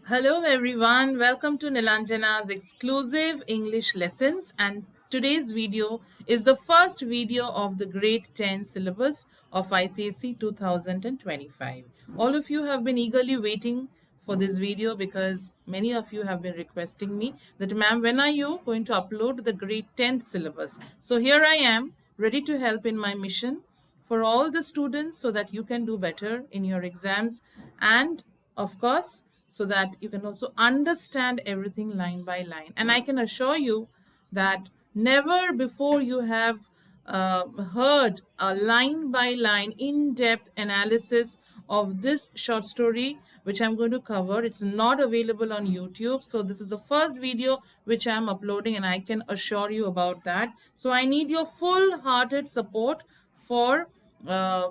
Hello everyone, welcome to Nilanjana's exclusive English lessons, and today's video is the first video of the grade 10 syllabus of ICSE 2025. All of you have been eagerly waiting for this video because many of you have been requesting me that ma'am, when are you going to upload the grade 10th syllabus? So here I am, ready to help in my mission for all the students so that you can do better in your exams, and of course so that you can also understand everything line by line. And I can assure you that never before you have heard a line by line in-depth analysis of this short story which I'm going to cover. It's not available on YouTube, so this is the first video which I'm uploading, and I can assure you about that. So I need your full hearted support for uh,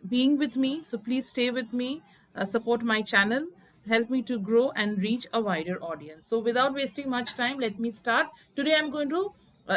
being with me. So please stay with me, support my channel, help me to grow and reach a wider audience. So without wasting much time, let me start. Today I'm going to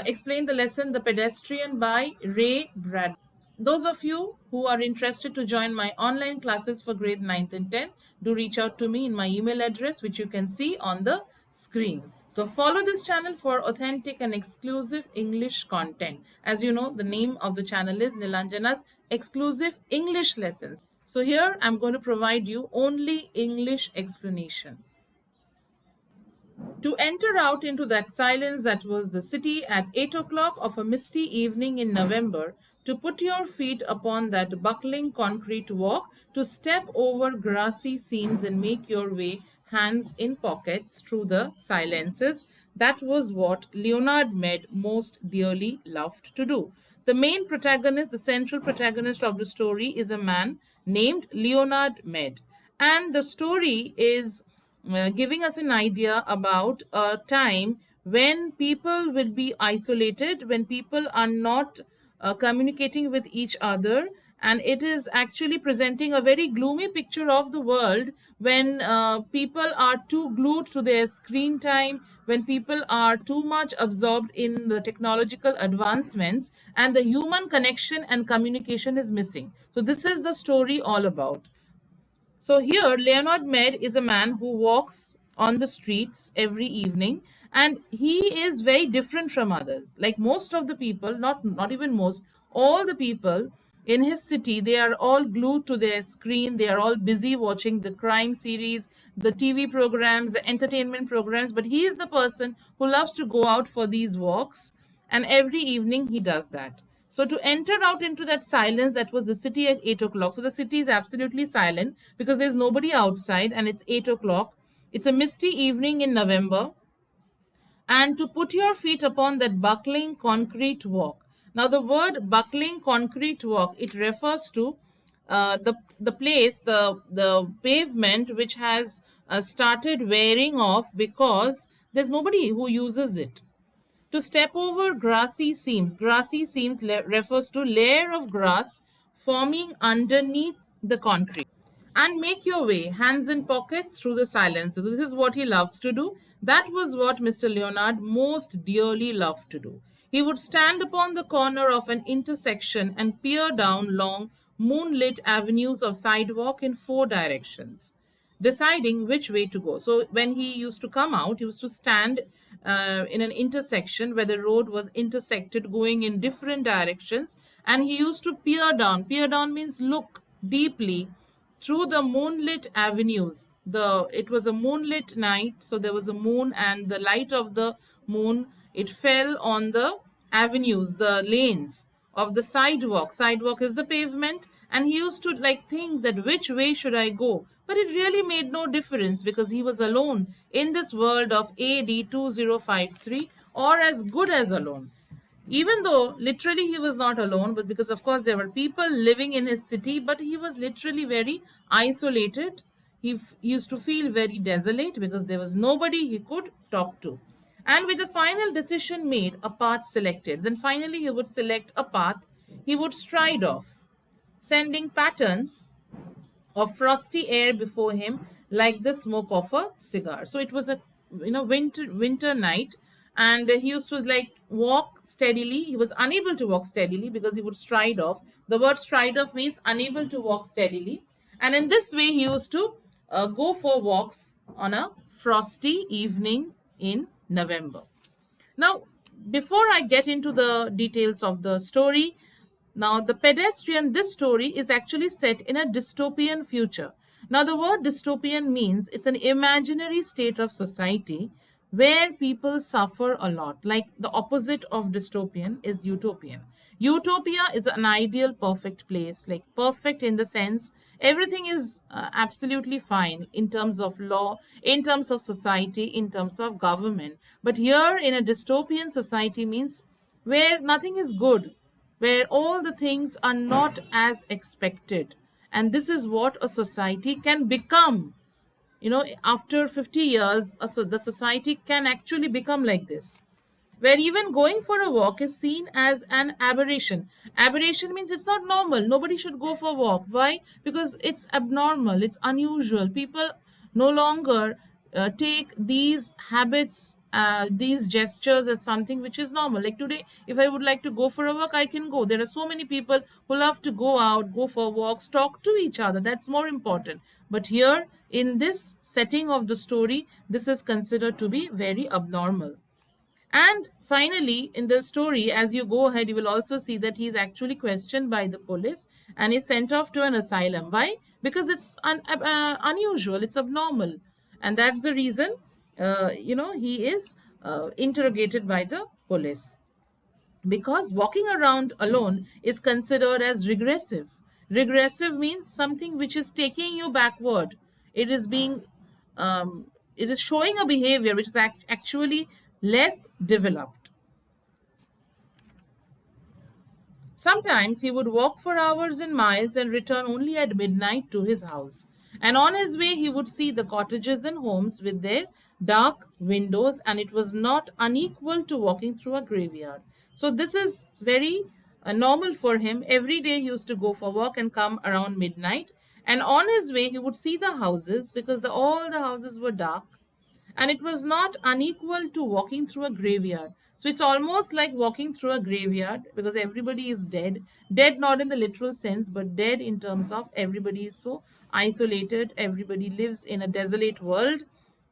explain the lesson The Pedestrian by Ray Bradbury. Those of you who are interested to join my online classes for grade 9th and 10th, do reach out to me in my email address, which you can see on the screen. So follow this channel for authentic and exclusive English content. As you know, the name of the channel is Nilanjana's exclusive English lessons. So here I'm going to provide you only English explanation. To enter out into that silence that was the city at 8 o'clock of a misty evening in November, to put your feet upon that buckling concrete walk, to step over grassy seams and make your way, hands in pockets, through the silences, that was what Leonard Mead most dearly loved to do. The main protagonist, the central protagonist of the story, is a man named Leonard Mead. And the story is giving us an idea about a time when people will be isolated, when people are not communicating with each other. And it is actually presenting a very gloomy picture of the world when people are too glued to their screen time, when people are too much absorbed in the technological advancements, and the human connection and communication is missing. So, this is the story all about. So here, Leonard Mead is a man who walks on the streets every evening, and he is very different from others. Like most of the people, not even most, all the people in his city, they are all glued to their screen. They are all busy watching the crime series, the TV programs, the entertainment programs. But he is the person who loves to go out for these walks, and every evening he does that. So to enter out into that silence, that was the city at 8 o'clock. So the city is absolutely silent because there's nobody outside and it's 8 o'clock. It's a misty evening in November. And to put your feet upon that buckling concrete walk. Now the word buckling concrete walk, it refers to the place, the pavement which has started wearing off because there's nobody who uses it. To step over grassy seams refers to layer of grass forming underneath the concrete. And make your way, hands in pockets, through the silence. So this is what he loves to do. That was what Mr. Leonard most dearly loved to do. He would stand upon the corner of an intersection and peer down long, moonlit avenues of sidewalk in four directions, deciding which way to go. So when he used to come out, he used to stand in an intersection where the road was intersected going in different directions, and he used to peer down. Peer down means look deeply through the moonlit avenues. It was a moonlit night, so there was a moon, and the light of the moon, it fell on the avenues, the lanes of the sidewalk. Sidewalk is the pavement, and he used to like think that which way should I go. But it really made no difference because he was alone in this world of AD 2053, or as good as alone. Even though literally he was not alone, but because of course there were people living in his city, but he was literally very isolated. He used to feel very desolate because there was nobody he could talk to. And with the final decision made, a path selected, then finally he would select a path. He would stride off, sending patterns of frosty air before him like the smoke of a cigar. So it was a winter night, and he used to like walk steadily. He was unable to walk steadily because he would stride off. The word stride off means unable to walk steadily, and in this way he used to go for walks on a frosty evening in November. Now, before I get into the details of the story, now the pedestrian, this story is actually set in a dystopian future. Now, the word dystopian means it's an imaginary state of society where people suffer a lot. Like the opposite of dystopian is utopian. Utopia is an ideal, perfect place, like perfect in the sense everything is absolutely fine in terms of law, in terms of society, in terms of government. But here in a dystopian society means where nothing is good, where all the things are not as expected. And this is what a society can become. After 50 years, so the society can actually become like this, where even going for a walk is seen as an aberration. Aberration means it's not normal. Nobody should go for a walk. Why? Because it's abnormal, it's unusual. People no longer take these habits, these gestures as something which is normal. Like today, if I would like to go for a walk, I can go. There are so many people who love to go out, go for walks, talk to each other. That's more important. But here, in this setting of the story, this is considered to be very abnormal. And finally, in the story, as you go ahead, you will also see that he is actually questioned by the police and is sent off to an asylum. Why? Because it's unusual, it's abnormal. And that's the reason, he is interrogated by the police, because walking around alone is considered as regressive. Regressive means something which is taking you backward. It is being, it is showing a behavior which is actually less developed. Sometimes he would walk for hours and miles and return only at midnight to his house. And on his way, he would see the cottages and homes with their dark windows, and it was not unequal to walking through a graveyard. So, this is very normal for him. Every day, he used to go for walk and come around midnight. And on his way, he would see the houses because all the houses were dark, and it was not unequal to walking through a graveyard. So it's almost like walking through a graveyard because everybody is dead. Dead not in the literal sense, but dead in terms of everybody is so isolated. Everybody lives in a desolate world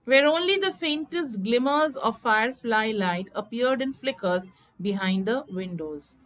where only the faintest glimmers of firefly light appeared in flickers behind the windows.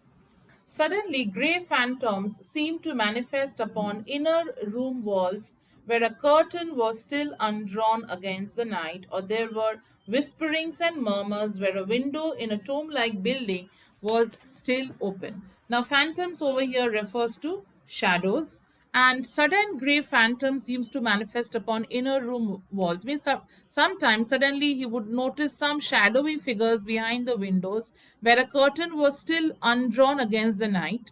Suddenly, grey phantoms seemed to manifest upon inner room walls where a curtain was still undrawn against the night, or there were whisperings and murmurs where a window in a tomb like building was still open. Now, phantoms over here refers to shadows, and sudden grey phantoms seems to manifest upon inner room walls. Means sometimes suddenly he would notice some shadowy figures behind the windows where a curtain was still undrawn against the night,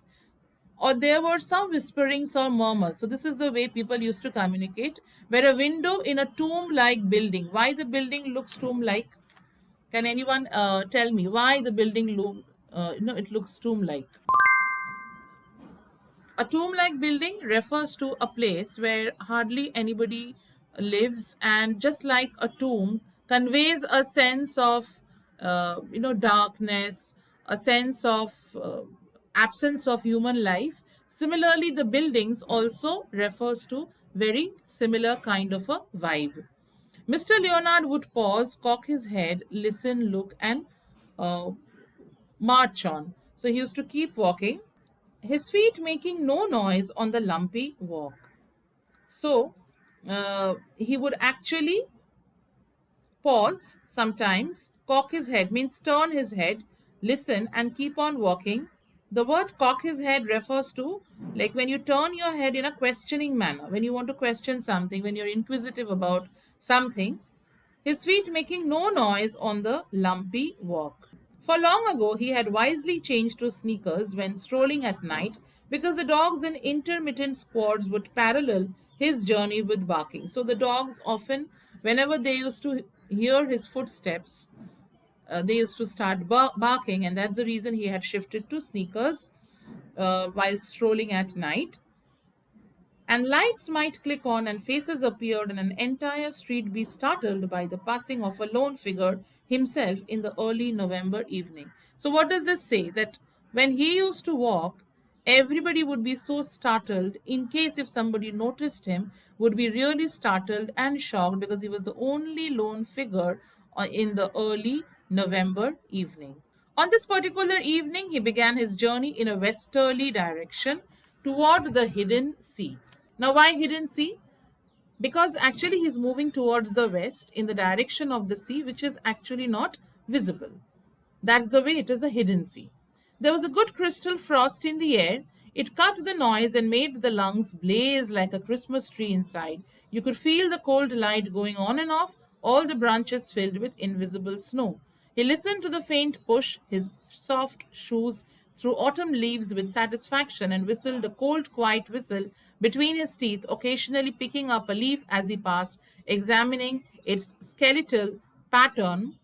or there were some whisperings or murmurs. So this is the way people used to communicate, where a window in a tomb like building. Why the building looks tomb like? Can anyone tell me why the building it looks tomb like? A tomb like building refers to a place where hardly anybody lives, and just like a tomb conveys a sense of darkness, a sense of absence of human life. Similarly, the buildings also refers to very similar kind of a vibe. Mr. Leonard would pause, cock his head, listen, look, and uh, march on. So he used to keep walking, his feet making no noise on the lumpy walk. So he would actually pause sometimes, cock his head means turn his head, listen, and keep on walking. The word cock his head refers to like when you turn your head in a questioning manner, when you want to question something, when you're inquisitive about something. His feet making no noise on the lumpy walk. For long ago, he had wisely changed to sneakers when strolling at night because the dogs in intermittent squads would parallel his journey with barking. So the dogs often, whenever they used to hear his footsteps, they used to start barking, and that's the reason he had shifted to sneakers while strolling at night. And lights might click on and faces appeared, and an entire street be startled by the passing of a lone figure himself in the early November evening. So, what does this say? That when he used to walk, everybody would be so startled. In case if somebody noticed him, would be really startled and shocked because he was the only lone figure in the early November evening. On this particular evening, he began his journey in a westerly direction toward the hidden sea. Now, why hidden sea? Because actually he's moving towards the west in the direction of the sea, which is actually not visible. That's the way it is a hidden sea. There was a good crystal frost in the air. It cut the noise and made the lungs blaze like a Christmas tree inside. You could feel the cold light going on and off, all the branches filled with invisible snow. He listened to the faint push, his soft shoes through autumn leaves with satisfaction, and whistled a cold, quiet whistle between his teeth, occasionally picking up a leaf as he passed, examining its skeletal pattern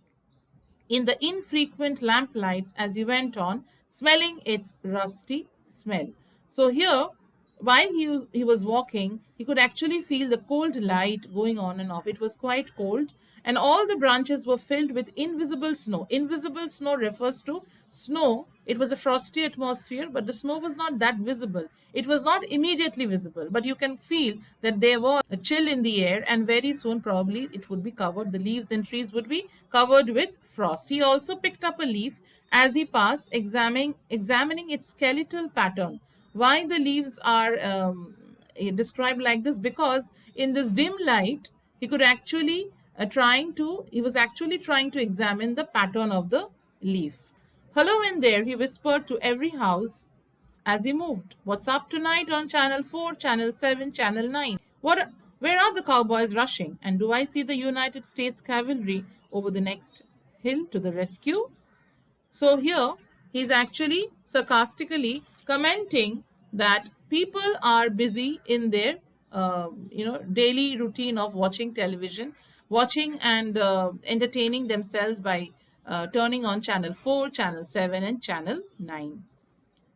in the infrequent lamplights as he went on, smelling its rusty smell. So here, while he was walking, he could actually feel the cold light going on and off. It was quite cold, and all the branches were filled with invisible snow. Invisible snow refers to snow. It was a frosty atmosphere, but the snow was not that visible. It was not immediately visible, but you can feel that there was a chill in the air, and very soon, probably, it would be covered. The leaves and trees would be covered with frost. He also picked up a leaf as he passed, examining its skeletal pattern. Why the leaves are described like this? Because in this dim light, he could actually he was actually trying to examine the pattern of the leaf. Hello in there, he whispered to every house as he moved. What's up tonight on Channel 4, Channel 7, Channel 9? Where are the cowboys rushing? And do I see the United States cavalry over the next hill to the rescue? So here he's actually sarcastically commenting that people are busy in their daily routine of watching television, watching and entertaining themselves by turning on Channel 4, Channel 7, and Channel 9.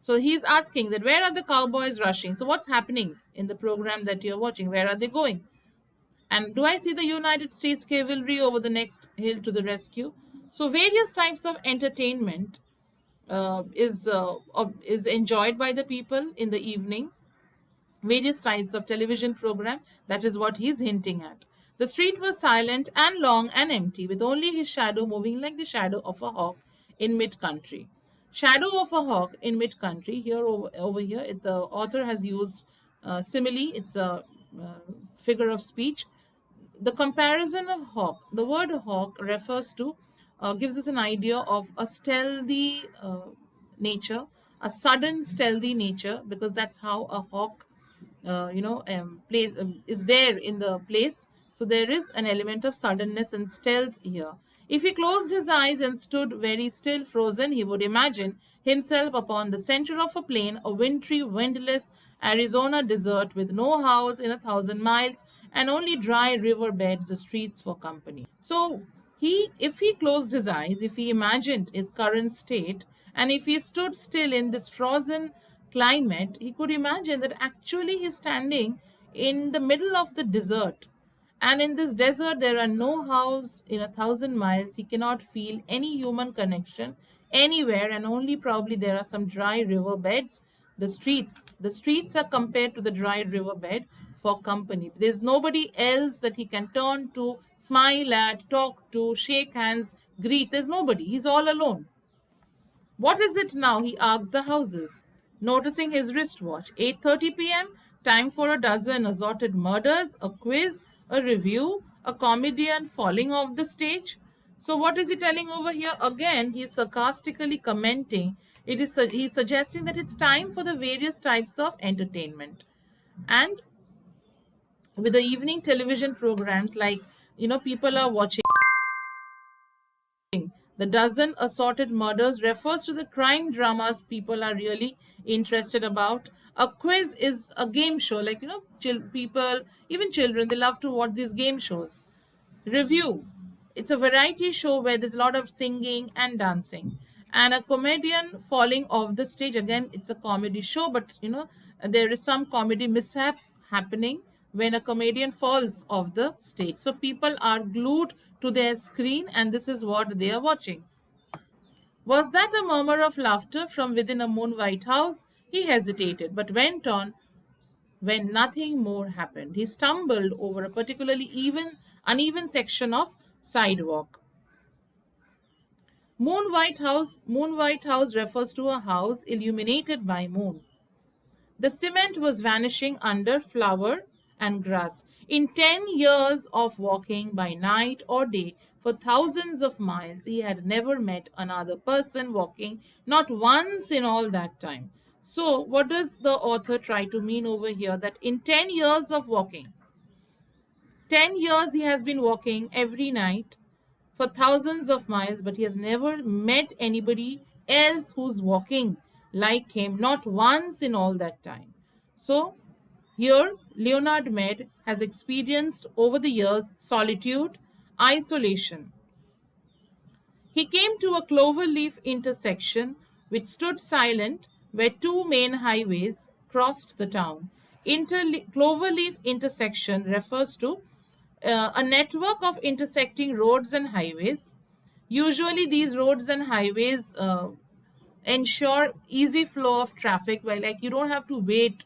So he's asking that where are the cowboys rushing? So what's happening in the program that you're watching? Where are they going? And do I see the United States cavalry over the next hill to the rescue? So various types of entertainment is enjoyed by the people in the evening. Various types of television program. That is what he's hinting at. The street was silent and long and empty, with only his shadow moving like the shadow of a hawk in mid-country. Shadow of a hawk in mid-country. Here over here, the author has used simile. It's a figure of speech. The comparison of hawk, the word hawk refers to, gives us an idea of a stealthy nature, a sudden stealthy nature, because that's how a hawk place is there in the place. So there is an element of suddenness and stealth here. If he closed his eyes and stood very still, frozen, he would imagine himself upon the center of a plain, a wintry, windless Arizona desert with no house in 1,000 miles and only dry river beds, the streets for company. So if he closed his eyes, if he imagined his current state, and if he stood still in this frozen climate, he could imagine that actually he's standing in the middle of the desert. And in this desert, there are no house in 1,000 miles. He cannot feel any human connection anywhere, and only probably there are some dry river beds. The streets are compared to the dry riverbed for company. There's nobody else that he can turn to, smile at, talk to, shake hands, greet. There's nobody. He's all alone. What is it now? He asked the houses, noticing his wristwatch. 8:30 p.m. Time for a dozen assorted murders, a quiz, a review, a comedian falling off the stage. So what is he telling over here? Again, he is sarcastically commenting. He's suggesting that it's time for the various types of entertainment. And with the evening television programs, like people are watching. The dozen assorted murders refers to the crime dramas people are really interested about. A quiz is a game show, like people, even children, they love to watch these game shows. Review, it's a variety show where there's a lot of singing and dancing. And a comedian falling off the stage, again, it's a comedy show, but there is some comedy mishap happening when a comedian falls off the stage. So people are glued to their screen, and this is what they are watching. Was that a murmur of laughter from within a moon-white house? He hesitated, but went on when nothing more happened. He stumbled over a particularly uneven section of sidewalk. Moon White House refers to a house illuminated by moon. The cement was vanishing under flower and grass. In 10 years of walking by night or day for thousands of miles, he had never met another person walking, not once in all that time. So, what does the author try to mean over here? That in 10 years of walking, 10 years he has been walking every night for thousands of miles, but he has never met anybody else who's walking like him, not once in all that time. So, here Leonard Med has experienced over the years solitude, isolation. He came to a cloverleaf intersection which stood silent where two main highways crossed the town. Cloverleaf intersection refers to a network of intersecting roads and highways. Usually, these roads and highways ensure easy flow of traffic, where like you don't have to wait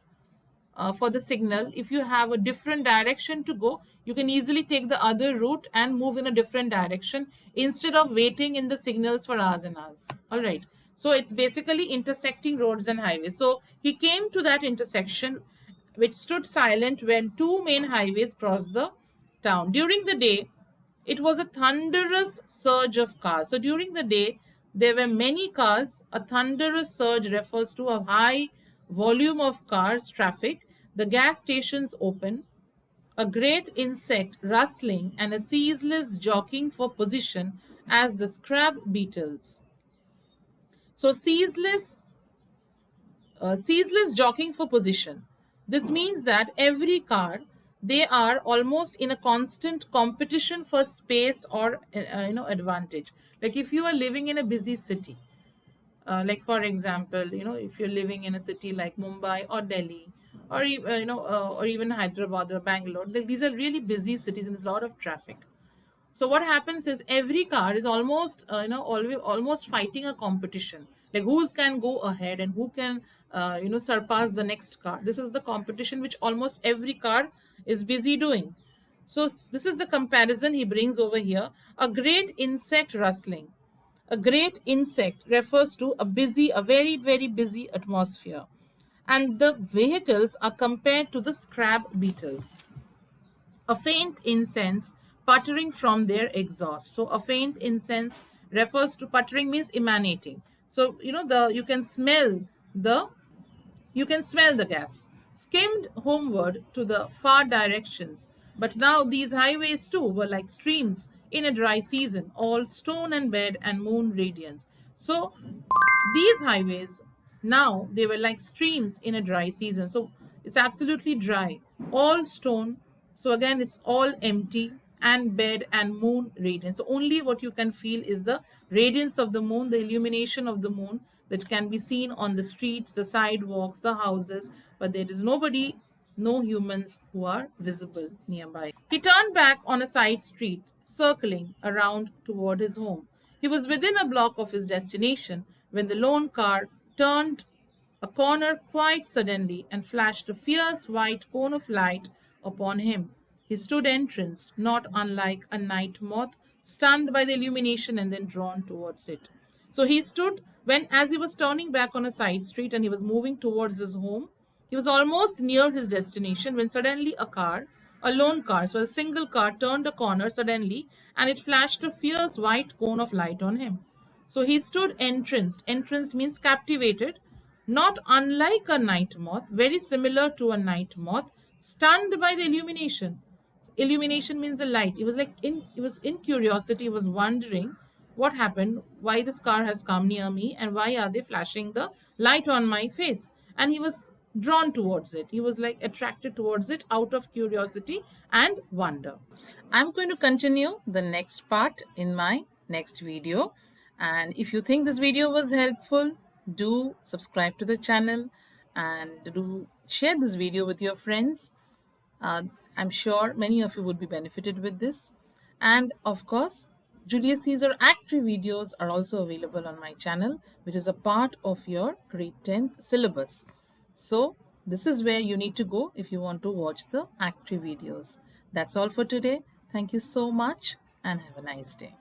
for the signal. If you have a different direction to go, you can easily take the other route and move in a different direction instead of waiting in the signals for hours and hours. All right. So it's basically intersecting roads and highways. So he came to that intersection which stood silent when two main highways crossed the town. During the day, it was a thunderous surge of cars. So during the day, there were many cars. A thunderous surge refers to a high volume of cars, traffic, the gas stations open, a great insect rustling, and a ceaseless jockeying for position as the scrap beetles. So ceaseless jockeying for position. This means that every car, they are almost in a constant competition for space or advantage. Like if you are living in a busy city, like for example, if you're living in a city like Mumbai or Delhi, or or even Hyderabad or Bangalore, these are really busy cities and there's a lot of traffic. So what happens is every car is almost almost fighting a competition, like who can go ahead and who can surpass the next car. This is the competition which almost every car is busy doing. So this is the comparison he brings over here. A great insect rustling. A great insect refers to a very, very busy atmosphere. And the vehicles are compared to the scrap beetles. A faint incense puttering from their exhaust. So a faint incense refers to, puttering means emanating. So the you can smell the gas. Skimmed homeward to the far directions. But now these highways too were like streams in a dry season, all stone and bed and moon radiance. So these highways, now they were like streams in a dry season. So it's absolutely dry, all stone. So again, it's all empty and bed and moon radiance. So only what you can feel is the radiance of the moon, the illumination of the moon that can be seen on the streets, the sidewalks, the houses, but there is nobody, no humans who are visible nearby. He turned back on a side street, circling around toward his home. He was within a block of his destination when the lone car turned a corner quite suddenly and flashed a fierce white cone of light upon him. He stood entranced, not unlike a night moth, stunned by the illumination and then drawn towards it. So he stood when, as he was turning back on a side street and he was moving towards his home, he was almost near his destination when suddenly a lone car, so a single car, turned a corner suddenly and it flashed a fierce white cone of light on him. So he stood entranced. Entranced means captivated, not unlike a night moth, very similar to a night moth, stunned by the illumination. Illumination means the light. It was in curiosity, he was wondering what happened, why this car has come near me, and why are they flashing the light on my face. And he was drawn towards it. He was like attracted towards it out of curiosity and wonder. I'm going to continue the next part in my next video. And if you think this video was helpful, do subscribe to the channel and do share this video with your friends. I'm sure many of you would be benefited with this. And of course, Julius Caesar Act 3 videos are also available on my channel, which is a part of your grade 10th syllabus. So, this is where you need to go if you want to watch the Act 3 videos. That's all for today. Thank you so much and have a nice day.